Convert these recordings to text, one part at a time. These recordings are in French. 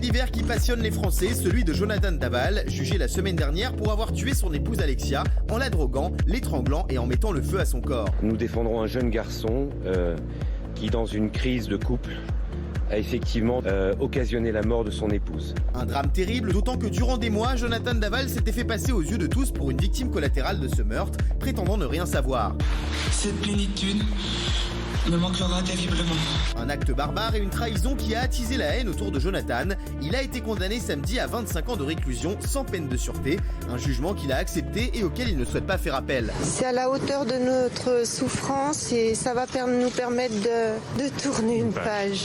divers qui passionne les Français, celui de Jonathan Daval, jugé la semaine dernière pour avoir tué son épouse Alexia en la droguant, l'étranglant et en mettant le feu à son corps. Nous défendrons un jeune garçon qui, dans une crise de couple, a effectivement occasionné la mort de son épouse. Un drame terrible, d'autant que durant des mois, Jonathan Daval s'était fait passer aux yeux de tous pour une victime collatérale de ce meurtre, prétendant ne rien savoir. Cette plénitude me manquera terriblement. Un acte barbare et une trahison qui a attisé la haine autour de Jonathan. Il a été condamné samedi à 25 ans de réclusion sans peine de sûreté. Un jugement qu'il a accepté et auquel il ne souhaite pas faire appel. C'est à la hauteur de notre souffrance et ça va nous permettre de tourner une page.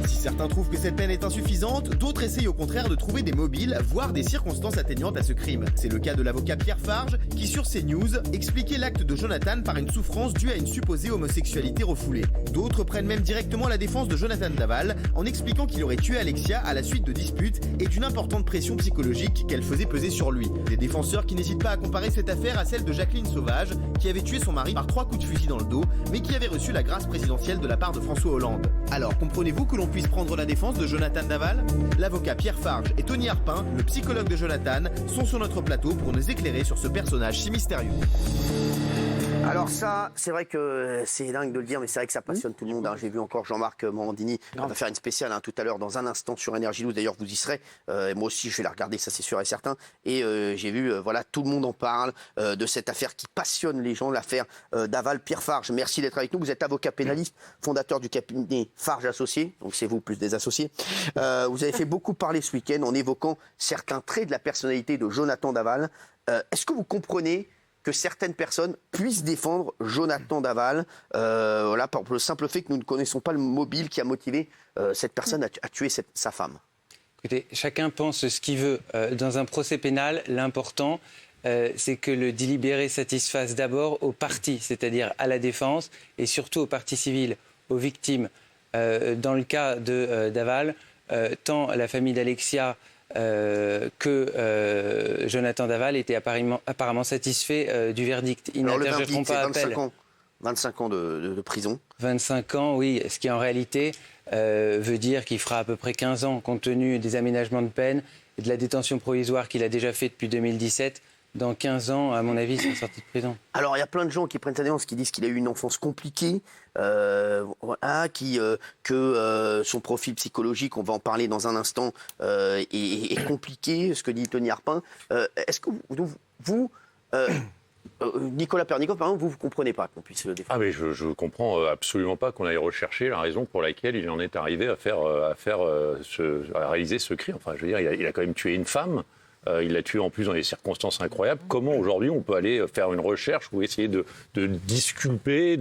Si certains trouvent que cette peine est insuffisante, d'autres essayent au contraire de trouver des mobiles, voire des circonstances atteignantes à ce crime. C'est le cas de l'avocat Pierre Farge, qui sur CNews expliquait l'acte de Jonathan par une souffrance due à une supposée homosexualité refoulée. D'autres prennent même directement la défense de Jonathan Daval, en expliquant qu'il aurait tué Alexia à la suite de disputes et d'une importante pression psychologique qu'elle faisait peser sur lui. Des défenseurs qui n'hésitent pas à comparer cette affaire à celle de Jacqueline Sauvage, qui avait tué son mari par 3 coups de fusil dans le dos, mais qui avait reçu la grâce présidentielle de la part de François Hollande. Alors, comprenez-vous que l'on puisse prendre la défense de Jonathan Daval? L'avocat Pierre Farge et Tony Arpin, le psychologue de Jonathan, sont sur notre plateau pour nous éclairer sur ce personnage si mystérieux. Alors ça, c'est vrai que c'est dingue de le dire, mais c'est vrai que ça passionne tout le monde. J'ai vu encore Jean-Marc Morandini, on va faire une spéciale tout à l'heure, dans un instant, sur Énergie 12. D'ailleurs, vous y serez. Moi aussi, je vais la regarder, ça c'est sûr et certain. Et j'ai vu, voilà, tout le monde en parle de cette affaire qui passionne les gens, l'affaire Daval. Pierre Farge, merci d'être avec nous. Vous êtes avocat pénaliste, fondateur du cabinet Farge Associés, donc c'est vous plus des associés. Vous avez fait beaucoup parler ce week-end en évoquant certains traits de la personnalité de Jonathan Daval. Est-ce que vous comprenez que certaines personnes puissent défendre Jonathan Daval, voilà, par le simple fait que nous ne connaissons pas le mobile qui a motivé cette personne à tuer sa femme? Écoutez, chacun pense ce qu'il veut. Dans un procès pénal, l'important, c'est que le délibéré satisfasse d'abord aux parties, c'est-à-dire à la défense et surtout aux parties civiles, aux victimes. Dans le cas de Daval, tant la famille d'Alexia que Jonathan Daval était apparemment satisfait du verdict. Ils n'interjetteront pas appel. 25 ans de prison. 25 ans, oui, ce qui en réalité veut dire qu'il fera à peu près 15 ans, compte tenu des aménagements de peine et de la détention provisoire qu'il a déjà fait depuis 2017. Dans 15 ans, à mon avis, il sera sorti de prison. Alors, il y a plein de gens qui prennent sa défense, qui disent qu'il a eu une enfance compliquée, voilà, que son profil psychologique, on va en parler dans un instant, est compliqué, ce que dit Tony Arpin. Est-ce que vous Nicolas Pernicot, par exemple, vous ne comprenez pas qu'on puisse le défendre? Ah mais je ne comprends absolument pas qu'on aille rechercher la raison pour laquelle il en est arrivé à réaliser ce crime. Enfin, je veux dire, il a quand même tué une femme. Il l'a tué en plus dans des circonstances incroyables. Comment aujourd'hui on peut aller faire une recherche ou essayer de disculper,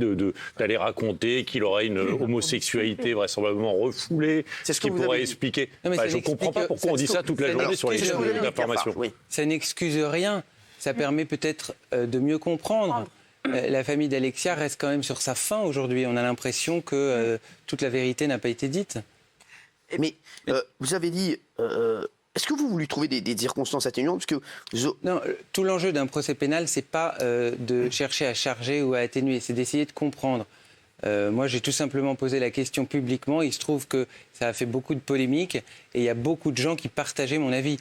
d'aller raconter qu'il aurait une homosexualité vraisemblablement refoulée, ce qui pourrait expliquer. Je ne comprends pas pourquoi on dit ça toute la journée sur les chaînes d'information. Oui. Ça n'excuse rien. Ça permet peut-être de mieux comprendre. La famille d'Alexia reste quand même sur sa faim aujourd'hui. On a l'impression que toute la vérité n'a pas été dite. Mais vous avez dit... Est-ce que vous lui trouvez des circonstances atténuantes? Parce que... Non, tout l'enjeu d'un procès pénal, c'est pas de chercher à charger ou à atténuer, c'est d'essayer de comprendre. Moi, j'ai tout simplement posé la question publiquement. Il se trouve que ça a fait beaucoup de polémiques et il y a beaucoup de gens qui partageaient mon avis.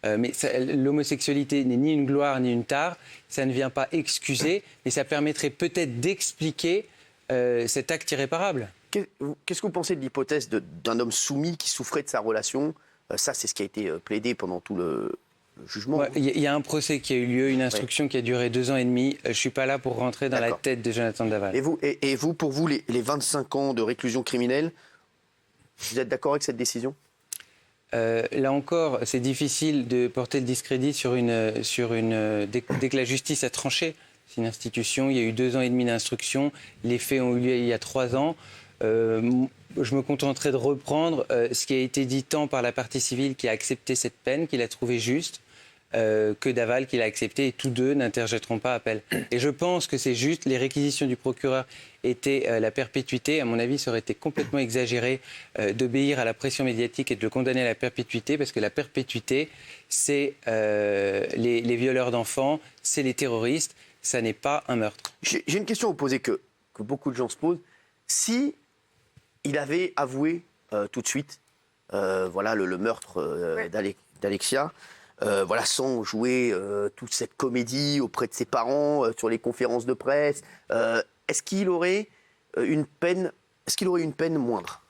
Mais l'homosexualité n'est ni une gloire ni une tare. Ça ne vient pas excuser, mais ça permettrait peut-être d'expliquer cet acte irréparable. Qu'est-ce que vous pensez de l'hypothèse d'un homme soumis qui souffrait de sa relation? Ça, c'est ce qui a été plaidé pendant tout le jugement. Il y a un procès qui a eu lieu, une instruction qui a duré 2 ans et demi. Je ne suis pas là pour rentrer dans la tête de Jonathan Daval. Et vous, pour vous, les 25 ans de réclusion criminelle, vous êtes d'accord avec cette décision? Là encore, c'est difficile de porter le discrédit dès que la justice a tranché. C'est une institution, il y a eu 2 ans et demi d'instruction. Les faits ont eu lieu il y a 3 ans. Je me contenterai de reprendre ce qui a été dit tant par la partie civile qui a accepté cette peine, qui l'a trouvée juste, que Daval qui l'a acceptée, et tous deux n'interjetteront pas appel. Et je pense que c'est juste, les réquisitions du procureur étaient la perpétuité. À mon avis, ça aurait été complètement exagéré d'obéir à la pression médiatique et de le condamner à la perpétuité, parce que la perpétuité, c'est les violeurs d'enfants, c'est les terroristes, ça n'est pas un meurtre. J'ai une question à vous poser que beaucoup de gens se posent. Si il avait avoué tout de suite voilà, le meurtre d'Alexia. Voilà, sans jouer toute cette comédie auprès de ses parents, sur les conférences de presse. Est-ce qu'il aurait une peine moindre?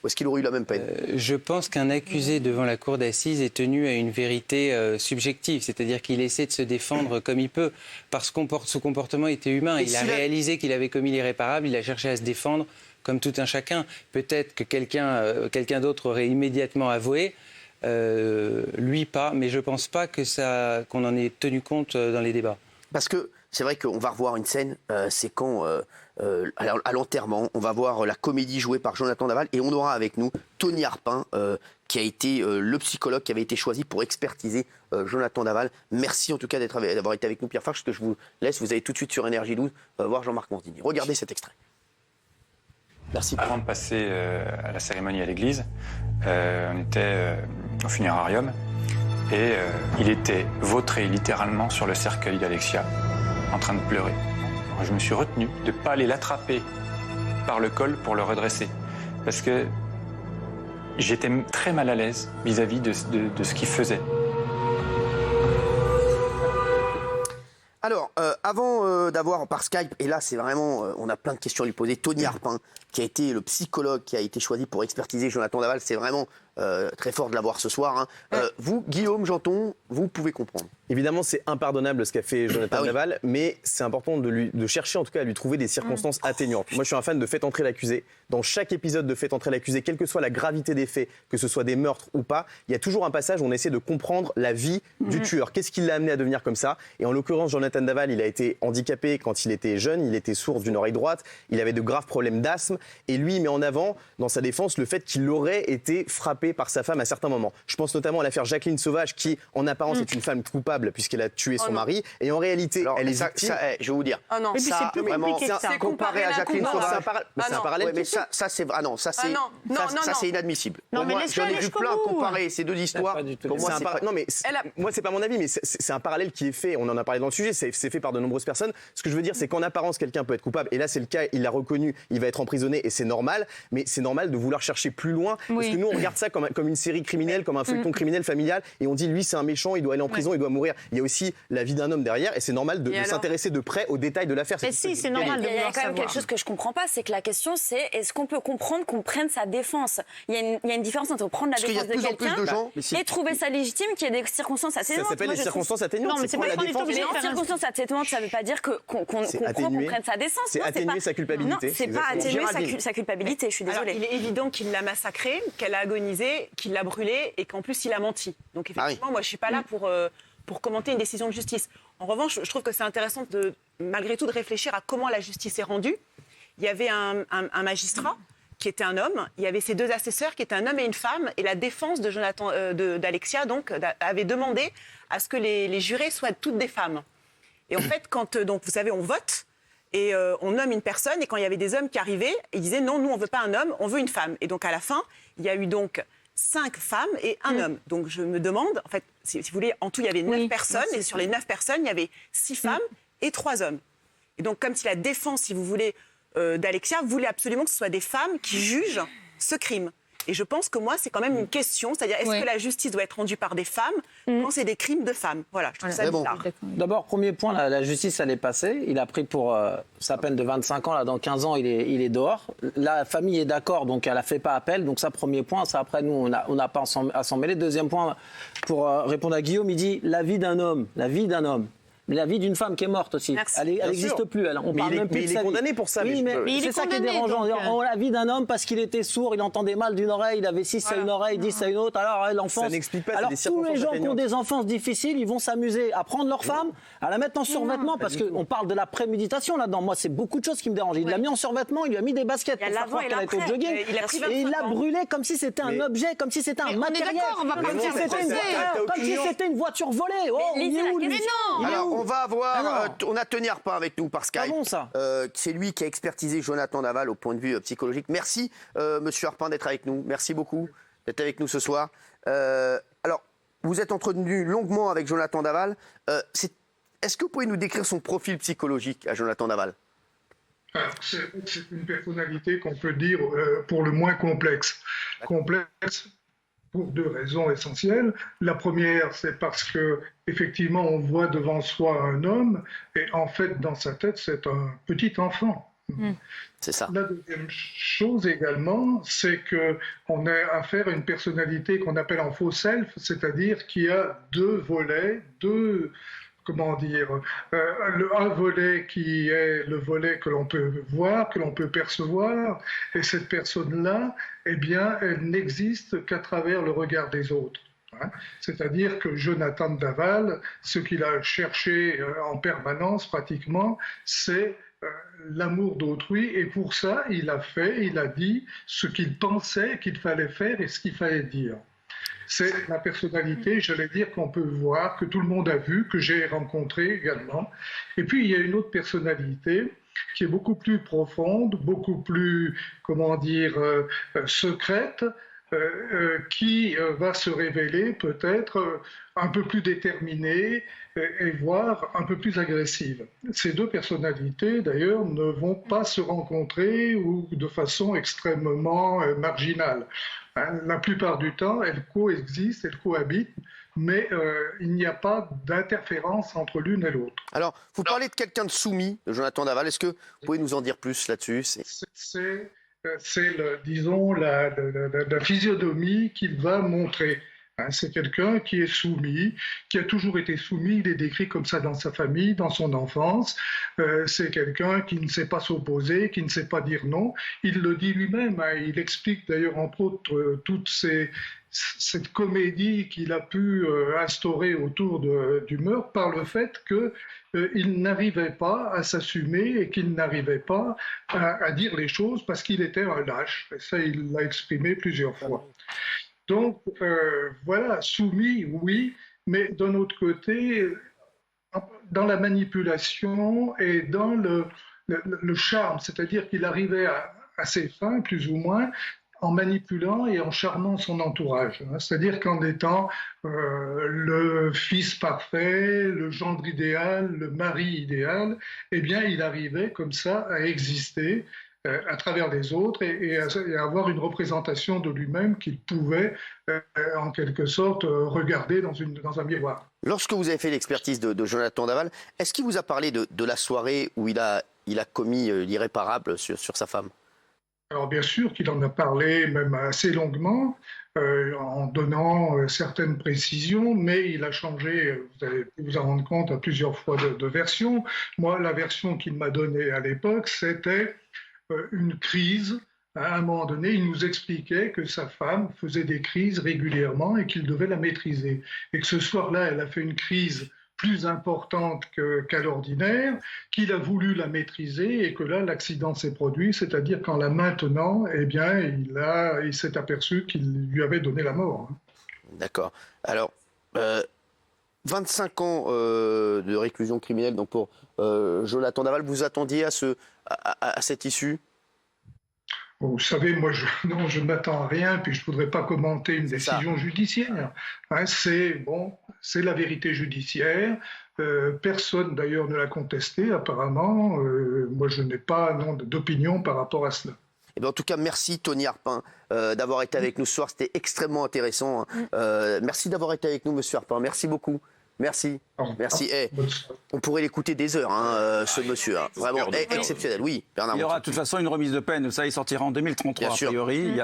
Ou est-ce qu'il aurait eu la même peine? Je pense qu'un accusé devant la cour d'assises est tenu à une vérité subjective, c'est-à-dire qu'il essaie de se défendre comme il peut, parce que son comportement était humain. Il a réalisé qu'il avait commis l'irréparable, il a cherché à se défendre comme tout un chacun. Peut-être que quelqu'un d'autre aurait immédiatement avoué, lui pas, mais je ne pense pas qu'on en ait tenu compte dans les débats. Parce que c'est vrai qu'on va revoir une scène, c'est quand, à l'enterrement, on va voir la comédie jouée par Jonathan Daval et on aura avec nous Tony Arpin, qui a été le psychologue qui avait été choisi pour expertiser Jonathan Daval. Merci en tout cas d'avoir été avec nous, Pierre Farge, ce que je vous laisse, vous allez tout de suite sur Énergie 12 voir Jean-Marc Morandini. Regardez cet extrait. Merci. Avant de passer à la cérémonie à l'église, on était au funérarium et il était vautré littéralement sur le cercueil d'Alexia, en train de pleurer. Alors, je me suis retenu de ne pas aller l'attraper par le col pour le redresser, parce que j'étais très mal à l'aise vis-à-vis de ce qu'il faisait. Alors, avant d'avoir par Skype, et là c'est vraiment, on a plein de questions à lui poser, Tony Arpin, qui a été le psychologue qui a été choisi pour expertiser Jonathan Daval, c'est vraiment très fort de l'avoir ce soir. Vous, Guillaume Janton, vous pouvez comprendre. Évidemment, c'est impardonnable ce qu'a fait Jonathan Daval, mais c'est important de chercher en tout cas à lui trouver des circonstances atténuantes. Moi, je suis un fan de Faites entrer l'accusé. Dans chaque épisode de Faites entrer l'accusé, quelle que soit la gravité des faits, que ce soit des meurtres ou pas, il y a toujours un passage où on essaie de comprendre la vie du tueur. Qu'est-ce qui l'a amené à devenir comme ça? Et en l'occurrence, Jonathan Daval, il a été handicapé quand il était jeune, il était sourd d'une oreille droite, il avait de graves problèmes d'asthme, et lui, il met en avant, dans sa défense, le fait qu'il aurait été frappé par sa femme à certains moments. Je pense notamment à l'affaire Jacqueline Sauvage, qui, en apparence, est une femme coupable puisqu'elle a tué son mari, et en réalité, alors, elle est victime. Je vais vous dire. Ah non, mais ça, c'est plus vraiment, compliqué que ça. Comparé à Jacqueline Sauvage. C'est un parallèle. Mais ça, c'est inadmissible. Non, mais moi, j'en ai vu plein comparer ces deux histoires. Pour moi, non, mais moi, c'est pas mon avis, mais c'est un parallèle qui est fait. On en a parlé dans le sujet. C'est fait par de nombreuses personnes. Ce que je veux dire, c'est qu'en apparence, quelqu'un peut être coupable. Et là, c'est le cas. Il l'a reconnu. Il va être emprisonné, et c'est normal. Mais c'est normal de vouloir chercher plus loin, parce que nous, on regarde ça comme une série criminelle, comme un feuilleton criminel familial, et on dit lui, c'est un méchant, il doit aller en prison, il doit mourir. Il y a aussi la vie d'un homme derrière, et c'est normal de s'intéresser de près aux détails de l'affaire. Mais si, c'est normal de vouloir savoir. Il y a quand même quelque chose que je comprends pas, c'est que la question, c'est est-ce qu'on peut comprendre qu'on prenne sa défense? Il y a une différence entre prendre la défense de quelqu'un et trouver ça légitime qu'il y ait des circonstances atténuantes. Ça s'appelle les circonstances atténuantes. Non, mais c'est pas la défense. Mais les circonstances atténuantes, ça veut pas dire qu'on croit qu'on prenne sa défense. C'est atténuer sa culpabilité. Non, c'est pas atténuer sa culpabilité, je suis désolée. Alors, il est évident qu'il l'a massacrée, qu'elle a agonisé, qu'il l'a brûlée et qu'en plus il a menti. Donc effectivement, moi je suis pas là pour commenter une décision de justice. En revanche, je trouve que c'est intéressant malgré tout de réfléchir à comment la justice est rendue. Il y avait un magistrat qui était un homme, il y avait ses deux assesseurs qui étaient un homme et une femme, et la défense de Jonathan, d'Alexia donc avait demandé à ce que les jurés soient toutes des femmes. Et en fait, quand donc vous savez, on vote. Et on nomme une personne, et quand il y avait des hommes qui arrivaient, ils disaient non, nous on veut pas un homme, on veut une femme. Et donc à la fin, il y a eu donc 5 femmes et un homme. Donc je me demande, en fait, si vous voulez, en tout il y avait 9 personnes, et sur les 9 personnes, il y avait 6 femmes et 3 hommes. Et donc comme si la défense, si vous voulez, d'Alexia voulait absolument que ce soit des femmes qui jugent ce crime. Et je pense que moi, c'est quand même une question, c'est-à-dire est-ce que la justice doit être rendue par des femmes quand c'est des crimes de femmes? Voilà, je trouve ça bizarre. D'abord, premier point, la justice, elle est passée. Il a pris pour sa peine de 25 ans, là, dans 15 ans, il est dehors. La famille est d'accord, donc elle a fait pas appel. Donc ça, premier point. Ça, après, nous, on n'a pas à s'en mêler. Deuxième point, pour répondre à Guillaume, il dit la vie d'un homme. Mais la vie d'une femme qui est morte aussi. Elle n'existe plus. On parle même plus de sa vie. Il est condamné pour ça. Oui, mais c'est ça qui est dérangeant. La vie d'un homme parce qu'il était sourd, il entendait mal d'une oreille, il avait 6 à une oreille, 10 à une autre. Alors l'enfance. Ça n'explique pas. Alors tous les gens qui ont des enfances difficiles, ils vont s'amuser à prendre leur femme, à la mettre en survêtement, parce qu'on parle de la préméditation là-dedans. Moi, c'est beaucoup de choses qui me dérangent. Il l'a mis en survêtement, il lui a mis des baskets pour faire croire qu'elle était au jogging. Et il l'a brûlé comme si c'était un objet, comme si c'était un matériel. Comme si c'était une voiture volée. Alors on va avoir. On a Tony Arpin avec nous par Skype. Ah bon, ça. C'est lui qui a expertisé Jonathan Daval au point de vue psychologique. Merci, monsieur Arpin, d'être avec nous. Merci beaucoup d'être avec nous ce soir. Alors, vous êtes entretenu longuement avec Jonathan Daval. Est-ce que vous pouvez nous décrire son profil psychologique à Jonathan Daval? C'est une personnalité qu'on peut dire pour le moins complexe. Complexe pour 2 raisons essentielles. La première, c'est parce que effectivement, on voit devant soi un homme, et en fait, dans sa tête, c'est un petit enfant. C'est ça. La deuxième chose également, c'est qu'on a affaire à une personnalité qu'on appelle en faux self, c'est-à-dire qui a 2 volets, un volet qui est le volet que l'on peut voir, que l'on peut percevoir, et cette personne-là, eh bien, elle n'existe qu'à travers le regard des autres. C'est-à-dire que Jonathan Daval, ce qu'il a cherché en permanence pratiquement, c'est l'amour d'autrui, et pour ça, il a dit ce qu'il pensait qu'il fallait faire et ce qu'il fallait dire. C'est la personnalité, j'allais dire, qu'on peut voir, que tout le monde a vu, que j'ai rencontré également. Et puis, il y a une autre personnalité qui est beaucoup plus profonde, beaucoup plus, secrète, qui va se révéler peut-être un peu plus déterminée et voire un peu plus agressive. Ces 2 personnalités, d'ailleurs, ne vont pas se rencontrer ou de façon extrêmement marginale. La plupart du temps, elles coexistent, elles cohabitent, mais il n'y a pas d'interférence entre l'une et l'autre. Alors, vous parlez de quelqu'un de soumis, Jonathan Daval. Est-ce que vous pouvez nous en dire plus là-dessus? C'est la physionomie qu'il va montrer. C'est quelqu'un qui est soumis, qui a toujours été soumis, il est décrit comme ça dans sa famille, dans son enfance. C'est quelqu'un qui ne sait pas s'opposer, qui ne sait pas dire non. Il le dit lui-même, il explique d'ailleurs entre autres toute cette comédie qu'il a pu instaurer autour du meurtre par le fait qu'il n'arrivait pas à s'assumer et qu'il n'arrivait pas à dire les choses parce qu'il était un lâche. Et ça, il l'a exprimé plusieurs fois. Donc, voilà, soumis, oui, mais d'un autre côté, dans la manipulation et dans le charme, c'est-à-dire qu'il arrivait à ses fins, plus ou moins, en manipulant et en charmant son entourage. C'est-à-dire qu'en étant le fils parfait, le gendre idéal, le mari idéal, eh bien, il arrivait comme ça à exister à travers les autres et à avoir une représentation de lui-même qu'il pouvait, en quelque sorte, regarder dans un miroir. Lorsque vous avez fait l'expertise de Jonathan Daval, est-ce qu'il vous a parlé de la soirée où il a commis l'irréparable sur sa femme? Alors bien sûr qu'il en a parlé même assez longuement, en donnant certaines précisions, mais il a changé, vous allez vous en rendre compte, à plusieurs fois de version. Moi, la version qu'il m'a donnée à l'époque, c'était une crise. À un moment donné, il nous expliquait que sa femme faisait des crises régulièrement et qu'il devait la maîtriser. Et que ce soir-là, elle a fait une crise plus importante qu'à l'ordinaire, qu'il a voulu la maîtriser et que là, l'accident s'est produit, c'est-à-dire qu'en la maintenant, eh bien, il s'est aperçu qu'il lui avait donné la mort. D'accord. Alors, 25 ans de réclusion criminelle donc pour Jonathan Daval, vous attendiez à cette issue? Vous savez, moi, je ne m'attends à rien, puis je ne voudrais pas commenter une décision judiciaire. C'est la vérité judiciaire. Personne, d'ailleurs, ne l'a contesté, apparemment. Moi, je n'ai pas d'opinion par rapport à cela. Eh bien, en tout cas, merci Tony Arpin d'avoir été avec nous ce soir. C'était extrêmement intéressant. Merci d'avoir été avec nous, monsieur Arpin. Merci beaucoup. Merci. Merci. On pourrait l'écouter des heures, ce monsieur. Vraiment exceptionnel. Oui, Bernard. Il y aura de toute façon une remise de peine. Ça, il sortira en 2033, a priori.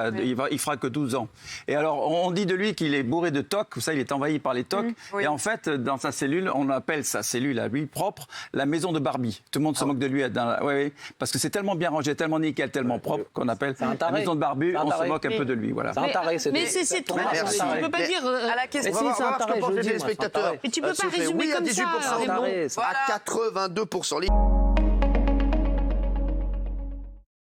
Il fera que 12 ans. Et alors, on dit de lui qu'il est bourré de tocs. Ça, il est envahi par les tocs. Et en fait, dans sa cellule, on appelle sa cellule à lui propre la maison de Barbie. Tout le monde se moque de lui. Parce que c'est tellement bien rangé, tellement nickel, tellement propre qu'on appelle la maison de Barbie. On se moque un peu de lui. Voilà. C'est un taré. Mais c'est trop. Tu peux pas dire à la question. On va voir ce que pensent les téléspectateurs. Mais tu peux pas résumer comme ça. À 82%.